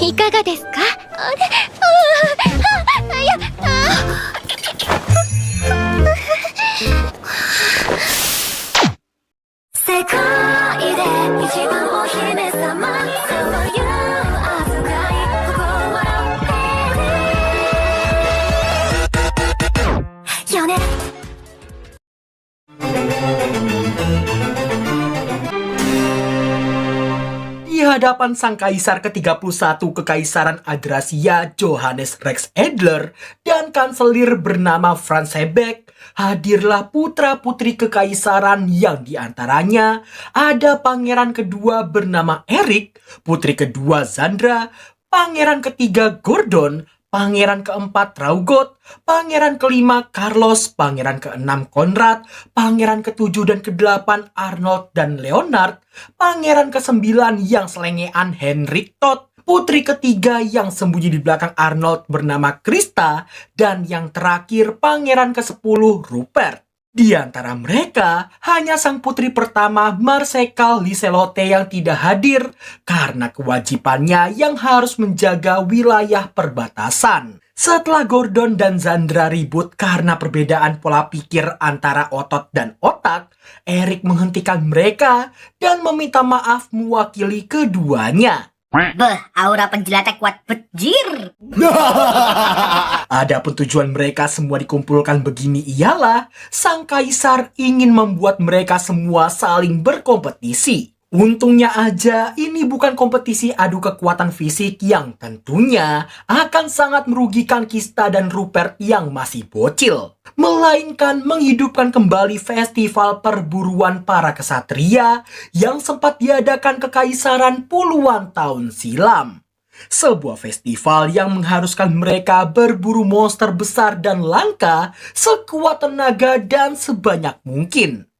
いかがですか？あれ、いや、世界で一番お姫様、そういう扱い、ここ笑ってるよね。Di hadapan sang kaisar ke-31 Kekaisaran Adrasia Johannes Rex Adler dan kanselir bernama Franz Hebeck, hadirlah putra-putri kekaisaran yang diantaranya ada pangeran kedua bernama Erik, putri kedua Zandra, pangeran ketiga Gordon, pangeran keempat Raugot, pangeran kelima Carlos, pangeran keenam Konrad, pangeran ketujuh dan kedelapan Arnold dan Leonard, pangeran kesembilan yang selengean Henrik Todt, putri ketiga yang sembunyi di belakang Arnold bernama Krista, dan yang terakhir pangeran ke-10 Rupert. Di antara mereka, hanya sang putri pertama Marsekal Liselotte yang tidak hadir karena kewajibannya yang harus menjaga wilayah perbatasan. Setelah Gordon dan Zandra ribut karena perbedaan pola pikir antara otot dan otak, Erik menghentikan mereka dan meminta maaf mewakili keduanya. Beh, aura penjilatnya kuat bejir. Adapun tujuan mereka semua dikumpulkan begini ialah sang kaisar ingin membuat mereka semua saling berkompetisi. Untungnya aja ini bukan kompetisi adu kekuatan fisik yang tentunya akan sangat merugikan Krista dan Rupert yang masih bocil, melainkan menghidupkan kembali festival perburuan para kesatria yang sempat diadakan kekaisaran puluhan tahun silam. Sebuah festival yang mengharuskan mereka berburu monster besar dan langka sekuat tenaga dan sebanyak mungkin.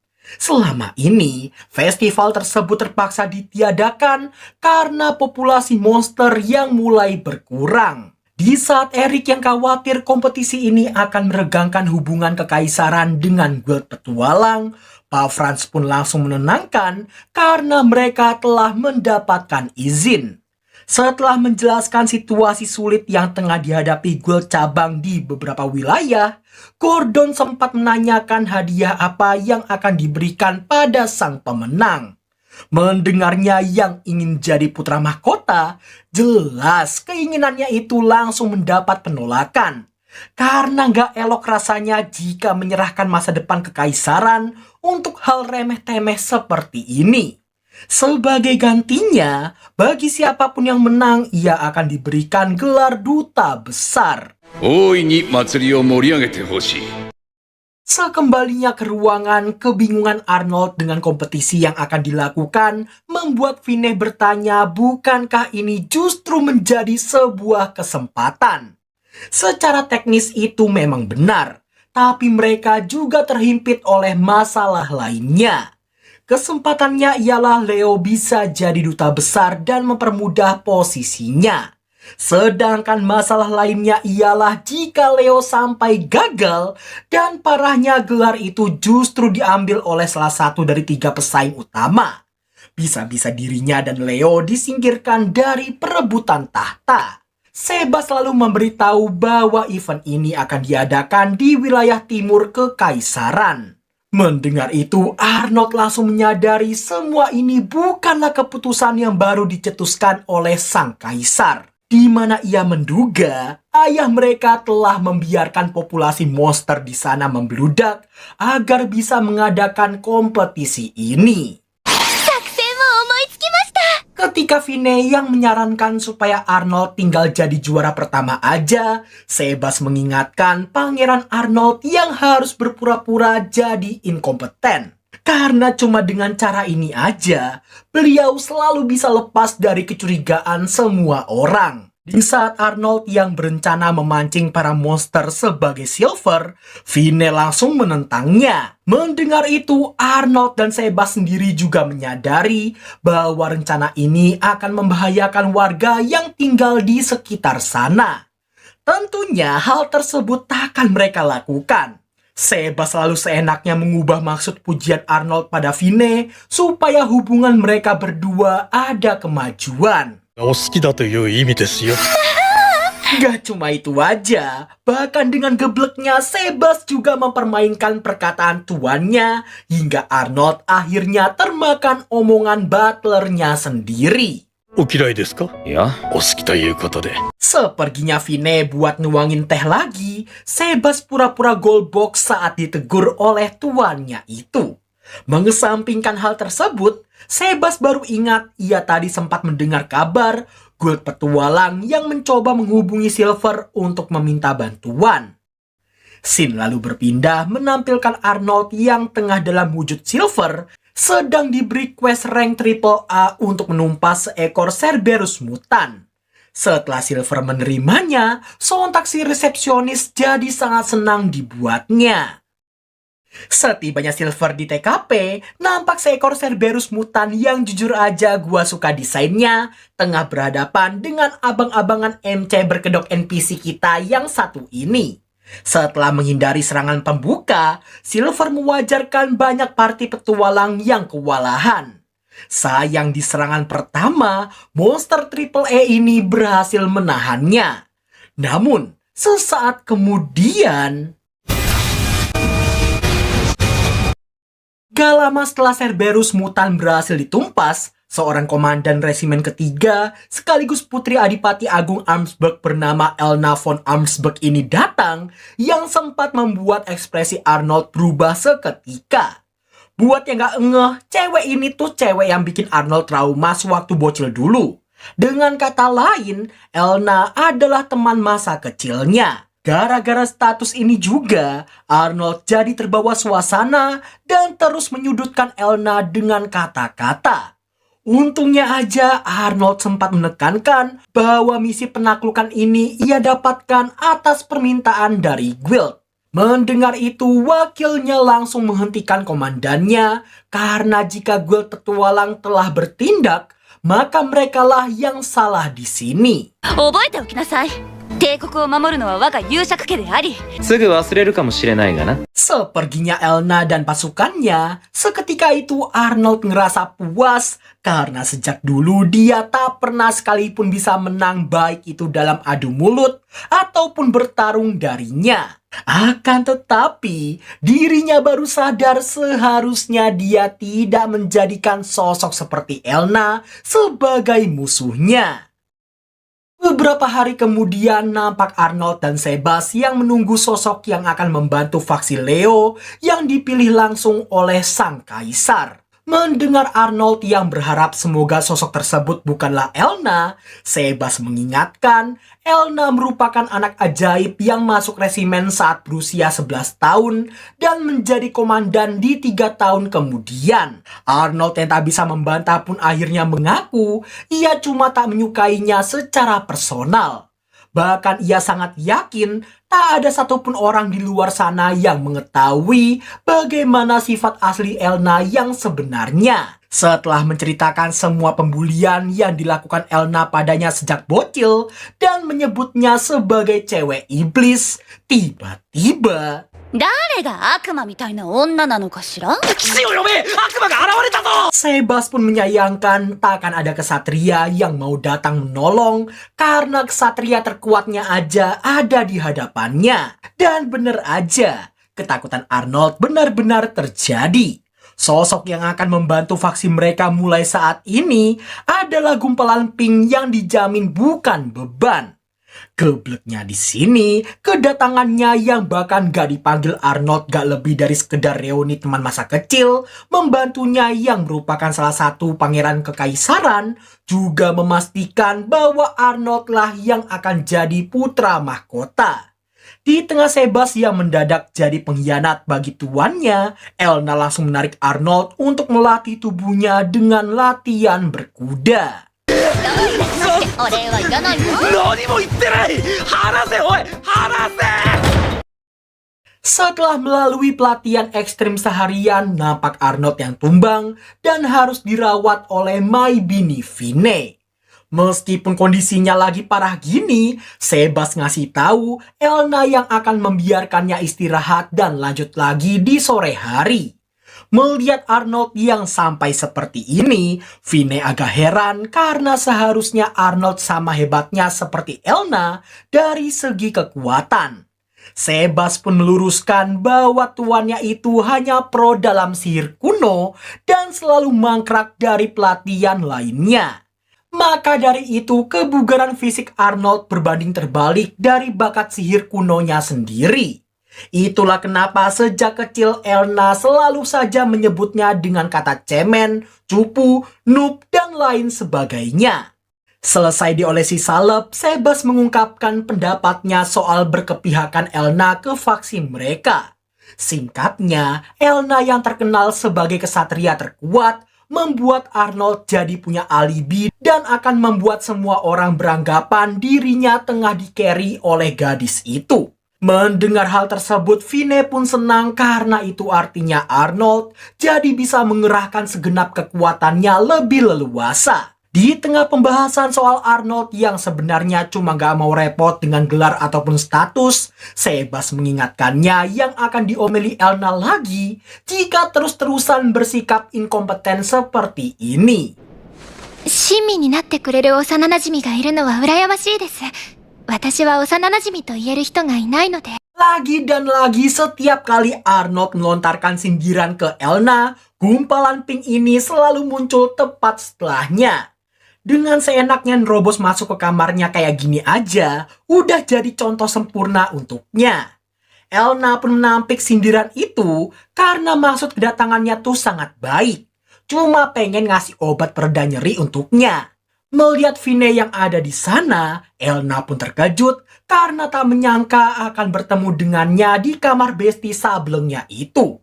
Selama ini, festival tersebut terpaksa ditiadakan karena populasi monster yang mulai berkurang. Di saat Erik yang khawatir kompetisi ini akan meregangkan hubungan kekaisaran dengan guild petualang, Pak Franz pun langsung menenangkan karena mereka telah mendapatkan izin. Setelah menjelaskan situasi sulit yang tengah dihadapi guild cabang di beberapa wilayah, Gordon sempat menanyakan hadiah apa yang akan diberikan pada sang pemenang. Mendengarnya yang ingin jadi putra mahkota, jelas keinginannya itu langsung mendapat penolakan. Karena gak elok rasanya jika menyerahkan masa depan kekaisaran untuk hal remeh-temeh seperti ini. Sebagai gantinya, bagi siapapun yang menang, ia akan diberikan gelar duta besar. Sekembalinya ke ruangan, kebingungan Arnold dengan kompetisi yang akan dilakukan membuat Vinne bertanya, bukankah ini justru menjadi sebuah kesempatan? Secara teknis itu memang benar, tapi mereka juga terhimpit oleh masalah lainnya. Kesempatannya ialah Leo bisa jadi duta besar dan mempermudah posisinya. Sedangkan masalah lainnya ialah jika Leo sampai gagal dan parahnya gelar itu justru diambil oleh salah satu dari 3 pesaing utama. Bisa-bisa dirinya dan Leo disingkirkan dari perebutan tahta. Seba selalu memberitahu bahwa event ini akan diadakan di wilayah timur kekaisaran. Mendengar itu, Arnold langsung menyadari semua ini bukanlah keputusan yang baru dicetuskan oleh sang kaisar, di mana ia menduga ayah mereka telah membiarkan populasi monster di sana membludak agar bisa mengadakan kompetisi ini. Ketika Vinne yang menyarankan supaya Arnold tinggal jadi juara pertama aja, Sebas mengingatkan Pangeran Arnold yang harus berpura-pura jadi inkompeten. Karena cuma dengan cara ini aja, beliau selalu bisa lepas dari kecurigaan semua orang. Di saat Arnold yang berencana memancing para monster sebagai Silver, Vinne langsung menentangnya. Mendengar itu, Arnold dan Sebas sendiri juga menyadari bahwa rencana ini akan membahayakan warga yang tinggal di sekitar sana. Tentunya hal tersebut takkan mereka lakukan. Sebas selalu seenaknya mengubah maksud pujian Arnold pada Vinne supaya hubungan mereka berdua ada kemajuan. お好きだという意味ですよ。 Gak cuma itu aja, bahkan dengan gebleknya Sebas juga mempermainkan perkataan tuannya hingga Arnold akhirnya termakan omongan butlernya sendiri. お嫌いですか？いや、お好きということで。 Seperginya Vine buat nuangin teh lagi, Sebas pura-pura goalbox saat ditegur oleh tuannya itu. Mengesampingkan hal tersebut, Sebas baru ingat ia tadi sempat mendengar kabar Gold petualang yang mencoba menghubungi Silver untuk meminta bantuan. Scene lalu berpindah menampilkan Arnold yang tengah dalam wujud Silver sedang diberi quest rank triple A untuk menumpas seekor Cerberus mutan. Setelah Silver menerimanya, sontak si resepsionis jadi sangat senang dibuatnya. Setibanya Silver di TKP, nampak seekor Cerberus mutan yang jujur aja gua suka desainnya, tengah berhadapan dengan abang-abangan MC berkedok NPC kita yang satu ini. Setelah menghindari serangan pembuka, Silver mewajarkan banyak party petualang yang kewalahan. Sayang di serangan pertama, monster Triple E ini berhasil menahannya. Namun, sesaat kemudian... Gak lama setelah Cerberus mutan berhasil ditumpas, seorang komandan resimen ketiga sekaligus putri Adipati Agung Armsburg bernama Elna von Armsburg ini datang yang sempat membuat ekspresi Arnold berubah seketika. Buat yang gak ngeh, cewek ini tuh cewek yang bikin Arnold trauma sewaktu bocil dulu. Dengan kata lain, Elna adalah teman masa kecilnya. Gara-gara status ini juga, Arnold jadi terbawa suasana dan terus menyudutkan Elna dengan kata-kata. Untungnya aja Arnold sempat menekankan bahwa misi penaklukan ini ia dapatkan atas permintaan dari Guild. Mendengar itu, wakilnya langsung menghentikan komandannya karena jika Guild petualang telah bertindak, maka merekalah yang salah di sini. 覚えておきなさい。帝国を守るのは我が勇者家であり。すぐ忘れるかもしれないがな。 Seperginya Elna dan pasukannya, seketika itu Arnold ngerasa puas karena sejak dulu dia tak pernah sekalipun bisa menang baik itu dalam adu mulut ataupun bertarung darinya. Akan tetapi, dirinya baru sadar seharusnya dia tidak menjadikan sosok seperti Elna sebagai musuhnya. Beberapa hari kemudian nampak Arnold dan Sebas yang menunggu sosok yang akan membantu faksi Leo yang dipilih langsung oleh sang kaisar. Mendengar Arnold yang berharap semoga sosok tersebut bukanlah Elna, Sebas mengingatkan Elna merupakan anak ajaib yang masuk resimen saat berusia 11 tahun dan menjadi komandan di 3 tahun kemudian. Arnold yang tak bisa membantah pun akhirnya mengaku ia cuma tak menyukainya secara personal. Bahkan ia sangat yakin tak ada satupun orang di luar sana yang mengetahui bagaimana sifat asli Elna yang sebenarnya. Setelah menceritakan semua pembulian yang dilakukan Elna padanya sejak bocil dan menyebutnya sebagai cewek iblis, tiba-tiba... 誰が悪魔みたいな女なのかしら？ Sebas pun menyayangkan takkan ada kesatria yang mau datang menolong karena kesatria terkuatnya aja ada di hadapannya. Dan bener aja, ketakutan Arnold benar-benar terjadi. Sosok yang akan membantu faksi mereka mulai saat ini adalah gumpalan pink yang dijamin bukan beban. Gebleknya di sini, kedatangannya yang bahkan gak dipanggil Arnold gak lebih dari sekedar reuni teman masa kecil, membantunya yang merupakan salah satu pangeran kekaisaran, juga memastikan bahwa Arnold lah yang akan jadi putra mahkota. Di tengah Sebas yang mendadak jadi pengkhianat bagi tuannya, Elna langsung menarik Arnold untuk melatih tubuhnya dengan latihan berkuda. Setelah melalui pelatihan ekstrim seharian, nampak Arnold yang tumbang dan harus dirawat oleh My Bini Vine. Meskipun kondisinya lagi parah gini, Sebas ngasih tahu Elna yang akan membiarkannya istirahat dan lanjut lagi di sore hari. Melihat Arnold yang sampai seperti ini, Vine agak heran karena seharusnya Arnold sama hebatnya seperti Elna dari segi kekuatan. Sebas pun meluruskan bahwa tuannya itu hanya pro dalam sihir kuno dan selalu mangkrak dari pelatihan lainnya. Maka dari itu, kebugaran fisik Arnold berbanding terbalik dari bakat sihir kunonya sendiri. Itulah kenapa sejak kecil Elna selalu saja menyebutnya dengan kata cemen, cupu, noob, dan lain sebagainya. Selesai diolesi salep, Sebas mengungkapkan pendapatnya soal berkepihakan Elna ke faksi mereka. Singkatnya, Elna yang terkenal sebagai kesatria terkuat membuat Arnold jadi punya alibi dan akan membuat semua orang beranggapan dirinya tengah di-carry oleh gadis itu. Mendengar hal tersebut, Vine pun senang karena itu artinya Arnold jadi bisa mengerahkan segenap kekuatannya lebih leluasa. Di tengah pembahasan soal Arnold yang sebenarnya cuma gak mau repot dengan gelar ataupun status, Sebas mengingatkannya yang akan diomeli Elna lagi jika terus-terusan bersikap inkompeten seperti ini. 親身になってくれる幼馴染がいるのは羨ましいです。私は幼馴染と言える人がいないので。 Lagi dan lagi setiap kali Arnold melontarkan sindiran ke Elna, gumpalan pink ini selalu muncul tepat setelahnya. Dengan seenaknya nerobos masuk ke kamarnya kayak gini aja, udah jadi contoh sempurna untuknya. Elna pun menampik sindiran itu karena maksud kedatangannya tuh sangat baik. Cuma pengen ngasih obat pereda nyeri untuknya. Melihat Vine yang ada di sana, Elna pun terkejut karena tak menyangka akan bertemu dengannya di kamar besti sablengnya itu.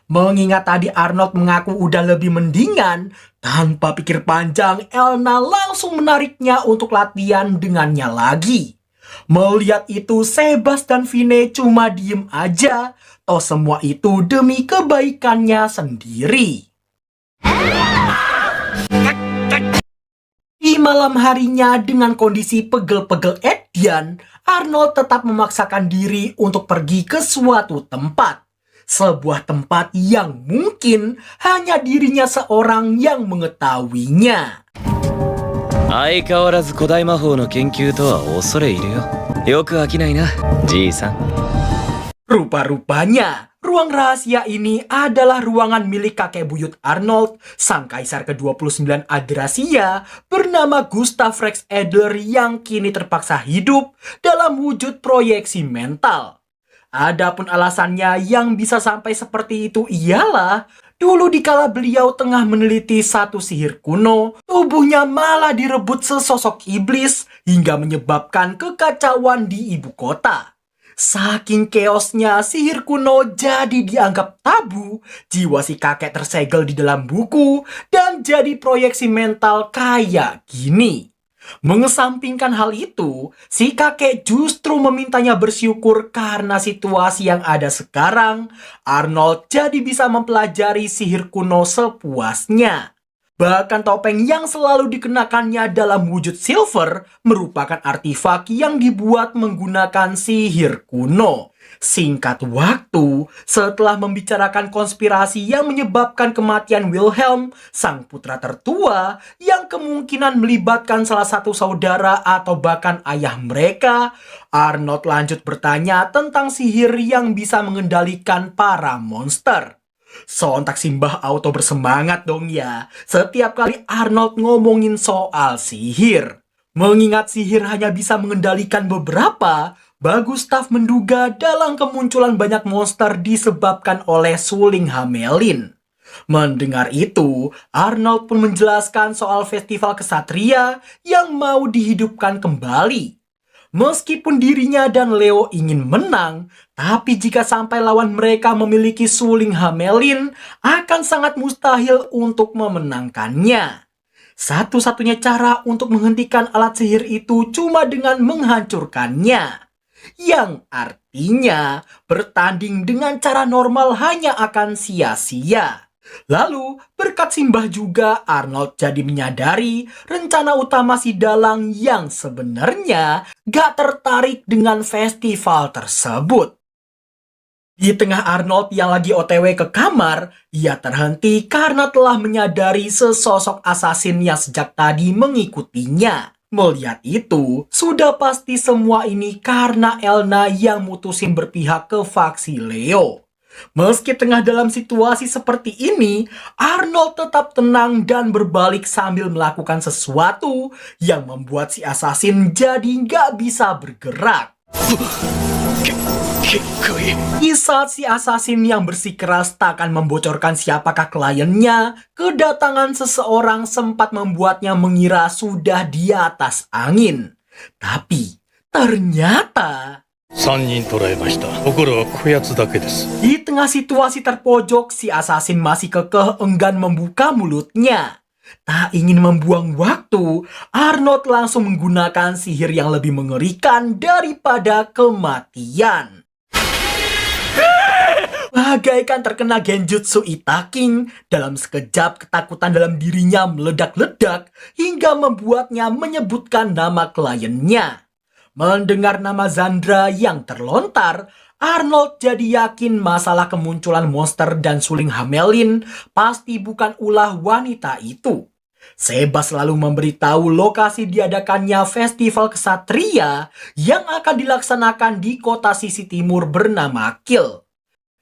Mengingat tadi Arnold mengaku udah lebih mendingan, tanpa pikir panjang, Elna langsung menariknya untuk latihan dengannya lagi. Melihat itu, Sebas dan Vine cuma diem aja, toh semua itu demi kebaikannya sendiri. Di malam harinya dengan kondisi pegel-pegel Edian, Arnold tetap memaksakan diri untuk pergi ke suatu tempat. Sebuah tempat yang mungkin hanya dirinya seorang yang mengetahuinya. 相変わらず古代魔法の研究とは恐れ入るよ。よく飽きないな、じいさん。 Rupa-rupanya, ruang rahasia ini adalah ruangan milik kakek buyut Arnold, sang kaisar ke-29 Adrasia, bernama Gustav Rex Adler yang kini terpaksa hidup dalam wujud proyeksi mental. Adapun alasannya yang bisa sampai seperti itu ialah, dulu dikala beliau tengah meneliti satu sihir kuno, tubuhnya malah direbut sesosok iblis hingga menyebabkan kekacauan di ibu kota. Saking keosnya, sihir kuno jadi dianggap tabu, jiwa si kakek tersegel di dalam buku, dan jadi proyeksi mental kayak gini. Mengesampingkan hal itu, si kakek justru memintanya bersyukur karena situasi yang ada sekarang, Arnold jadi bisa mempelajari sihir kuno sepuasnya. Bahkan topeng yang selalu dikenakannya dalam wujud silver merupakan artefak yang dibuat menggunakan sihir kuno. Singkat waktu, setelah membicarakan konspirasi yang menyebabkan kematian Wilhelm, sang putra tertua, yang kemungkinan melibatkan salah satu saudara atau bahkan ayah mereka, Arnold lanjut bertanya tentang sihir yang bisa mengendalikan para monster. Sontak Simbah auto bersemangat dong ya, setiap kali Arnold ngomongin soal sihir. Mengingat sihir hanya bisa mengendalikan beberapa, Gustav menduga dalam kemunculan banyak monster disebabkan oleh suling Hamelin. Mendengar itu, Arnold pun menjelaskan soal festival kesatria yang mau dihidupkan kembali. Meskipun dirinya dan Leo ingin menang, tapi jika sampai lawan mereka memiliki suling Hamelin, akan sangat mustahil untuk memenangkannya. Satu-satunya cara untuk menghentikan alat sihir itu cuma dengan menghancurkannya. Yang artinya, bertanding dengan cara normal hanya akan sia-sia. Lalu, berkat Simbah juga, Arnold jadi menyadari rencana utama si dalang yang sebenarnya gak tertarik dengan festival tersebut. Di tengah Arnold yang lagi OTW ke kamar, ia terhenti karena telah menyadari sesosok asasin yang sejak tadi mengikutinya. Melihat itu, sudah pasti semua ini karena Elna yang mutusin berpihak ke faksi Leo. Meski tengah dalam situasi seperti ini, Arnold tetap tenang dan berbalik sambil melakukan sesuatu yang membuat si asasin jadi nggak bisa bergerak. Di saat si asasin yang bersikeras tak akan membocorkan siapakah kliennya, kedatangan seseorang sempat membuatnya mengira sudah di atas angin. Tapi ternyata 3人捕らえました。心はこやつだけです。 di tengah situasi terpojok, si asasin masih kekeh enggan membuka mulutnya. Tak ingin membuang waktu, Arnold langsung menggunakan sihir yang lebih mengerikan daripada kematian. Bagaikan terkena genjutsu Itaking, dalam sekejap ketakutan dalam dirinya meledak-ledak hingga membuatnya menyebutkan nama kliennya. Mendengar nama Zandra yang terlontar, Arnold jadi yakin masalah kemunculan monster dan suling Hamelin pasti bukan ulah wanita itu. Seba selalu memberitahu lokasi diadakannya festival kesatria yang akan dilaksanakan di kota sisi timur bernama Kill.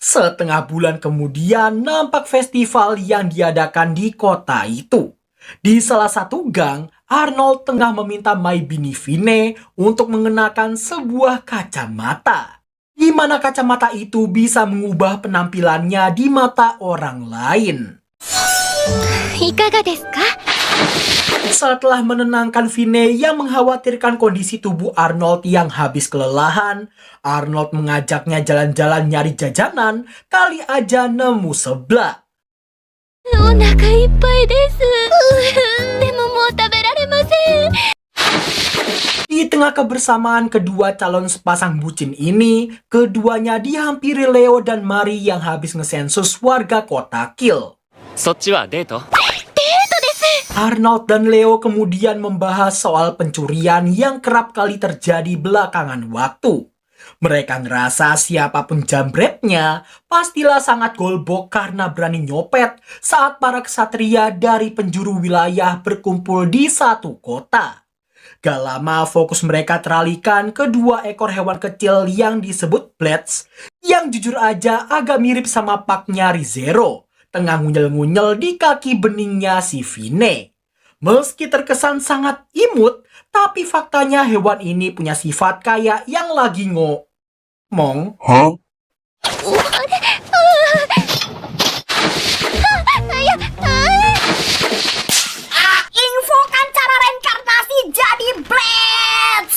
Setengah bulan kemudian nampak festival yang diadakan di kota itu. Di salah satu gang, Arnold tengah meminta Mai Binifine untuk mengenakan sebuah kacamata. Di mana kacamata itu bisa mengubah penampilannya di mata orang lain. いかがですか? Setelah menenangkan Vine yang mengkhawatirkan kondisi tubuh Arnold yang habis kelelahan, Arnold mengajaknya jalan-jalan nyari jajanan, kali aja nemu seblak. お腹いっぱいです。でももう食べられません。 Di tengah kebersamaan kedua calon sepasang bucin ini, keduanya dihampiri Leo dan Mari yang habis ngesensus warga kota Kill. そっちはデート? Arnold dan Leo kemudian membahas soal pencurian yang kerap kali terjadi belakangan waktu. Mereka ngerasa siapapun jambretnya pastilah sangat golbok karena berani nyopet saat para kesatria dari penjuru wilayah berkumpul di satu kota. Gak lama fokus mereka teralihkan ke dua ekor hewan kecil yang disebut Blades, yang jujur aja agak mirip sama paknya Rizero, tengah ngunyel-ngunyel di kaki beningnya si Vine. Meski terkesan sangat imut, tapi faktanya hewan ini punya sifat kayak yang lagi ngomong. Infokan cara reinkarnasi jadi Blades!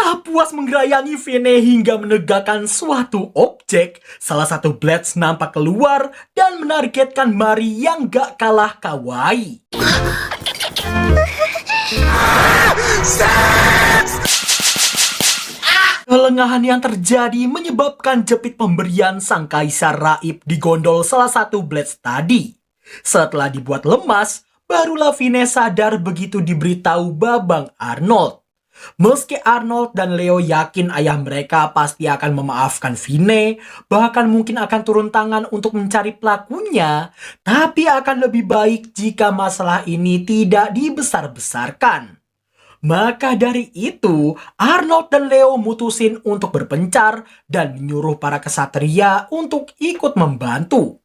Tak puas menggerayangi Vine hingga menegakkan suatu objek, salah satu Blades nampak keluar dan menargetkan Mari yang gak kalah kawaii. Kelengahan yang terjadi menyebabkan jepit pemberian sang kaisar Raib digondol salah satu Blades tadi. Setelah dibuat lemas, barulah Vine sadar begitu diberitahu Babang Arnold. Meski Arnold dan Leo yakin ayah mereka pasti akan memaafkan Vine, bahkan mungkin akan turun tangan untuk mencari pelakunya, tapi akan lebih baik jika masalah ini tidak dibesar-besarkan. Maka dari itu, Arnold dan Leo mutusin untuk berpencar dan menyuruh para kesatria untuk ikut membantu.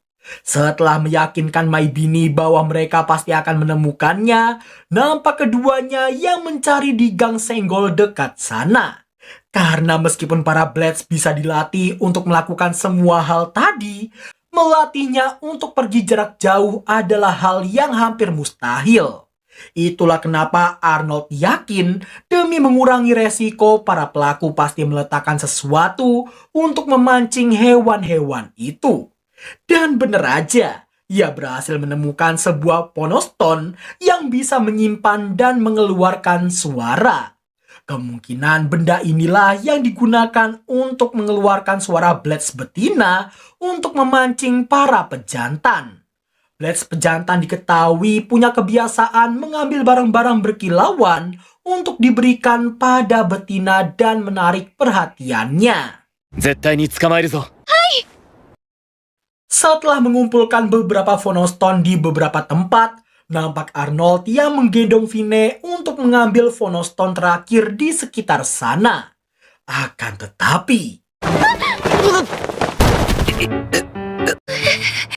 Setelah meyakinkan Mai Bini bahwa mereka pasti akan menemukannya, nampak keduanya yang mencari di gang senggol dekat sana. Karena meskipun para Blades bisa dilatih untuk melakukan semua hal tadi, melatihnya untuk pergi jarak jauh adalah hal yang hampir mustahil. Itulah kenapa Arnold yakin demi mengurangi resiko para pelaku pasti meletakkan sesuatu untuk memancing hewan-hewan itu. Dan bener aja, ia berhasil menemukan sebuah ponoston yang bisa menyimpan dan mengeluarkan suara. Kemungkinan benda inilah yang digunakan untuk mengeluarkan suara Blades betina untuk memancing para pejantan. Blades pejantan diketahui punya kebiasaan mengambil barang-barang berkilauan untuk diberikan pada betina dan menarik perhatiannya. 絶対に捕まえるぞ。 Setelah mengumpulkan beberapa Phonoston di beberapa tempat, nampak Arnold yang menggendong Fine untuk mengambil Phonoston terakhir di sekitar sana. Akan tetapi,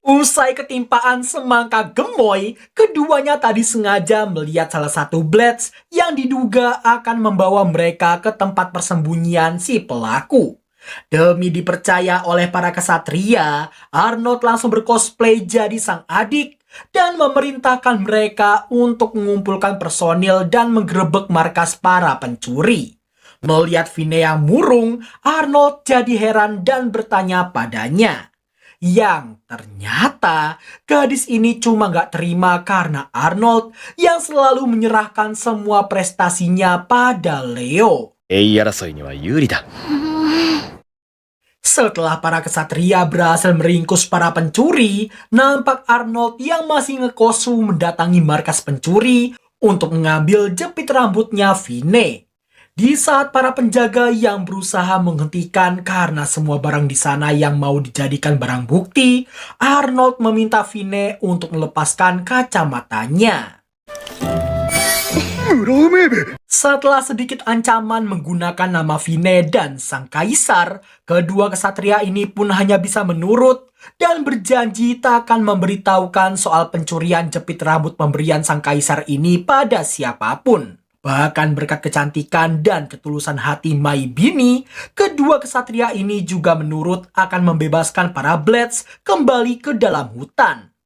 usai ketimpaan semangka gemoy, keduanya tadi sengaja melihat salah satu Blades yang diduga akan membawa mereka ke tempat persembunyian si pelaku. Demi dipercaya oleh para kesatria, Arnold langsung bercosplay jadi sang adik dan memerintahkan mereka untuk mengumpulkan personil dan menggerebek markas para pencuri. Melihat Fine yang murung, Arnold jadi heran dan bertanya padanya. Yang ternyata gadis ini cuma gak terima karena Arnold yang selalu menyerahkan semua prestasinya pada Leo. 栄誉争いには有利だ。 Setelah para kesatria berhasil meringkus para pencuri, nampak Arnold yang masih ngekosu mendatangi markas pencuri untuk mengambil jepit rambutnya Fine. Di saat para penjaga yang berusaha menghentikan karena semua barang di sana yang mau dijadikan barang bukti, Arnold meminta Fine untuk melepaskan kacamatanya. Setelah sedikit ancaman menggunakan nama Fine dan sang kaisar, kedua kesatria ini pun hanya bisa menurut dan berjanji tak akan memberitahukan soal pencurian jepit rambut pemberian sang kaisar ini pada siapapun. Bahkan berkat kecantikan dan ketulusan hati Mai Bini, kedua kesatria ini juga menurut akan membebaskan para Blades kembali ke dalam hutan.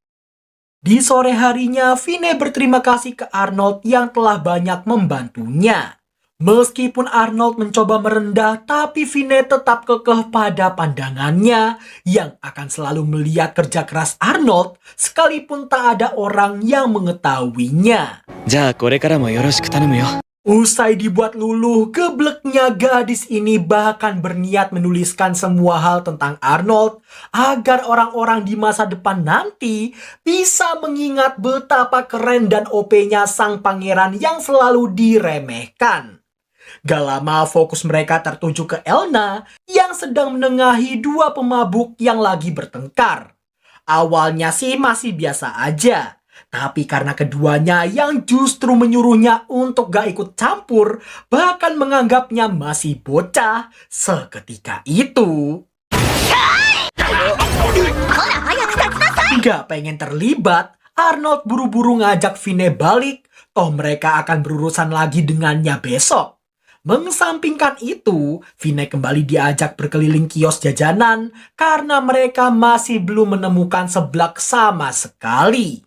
Di sore harinya, Fine berterima kasih ke Arnold yang telah banyak membantunya. Meskipun Arnold mencoba merendah, tapi Fine tetap kekeh pada pandangannya yang akan selalu melihat kerja keras Arnold sekalipun tak ada orang yang mengetahuinya. じゃあこれからもよろしく頼むよ。 Usai dibuat luluh, gebleknya gadis ini bahkan berniat menuliskan semua hal tentang Arnold agar orang-orang di masa depan nanti bisa mengingat betapa keren dan OP-nya sang pangeran yang selalu diremehkan. Gak lama fokus mereka tertuju ke Elna yang sedang menengahi dua pemabuk yang lagi bertengkar. Awalnya sih masih biasa aja. Tapi karena keduanya yang justru menyuruhnya untuk gak ikut campur, bahkan menganggapnya masih bocah, seketika itu gak pengen terlibat, Arnold buru-buru ngajak Fine balik, toh mereka akan berurusan lagi dengannya besok. Mengesampingkan itu, Fine kembali diajak berkeliling kios jajanan karena mereka masih belum menemukan seblak sama sekali.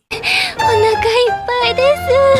お腹いっぱいです。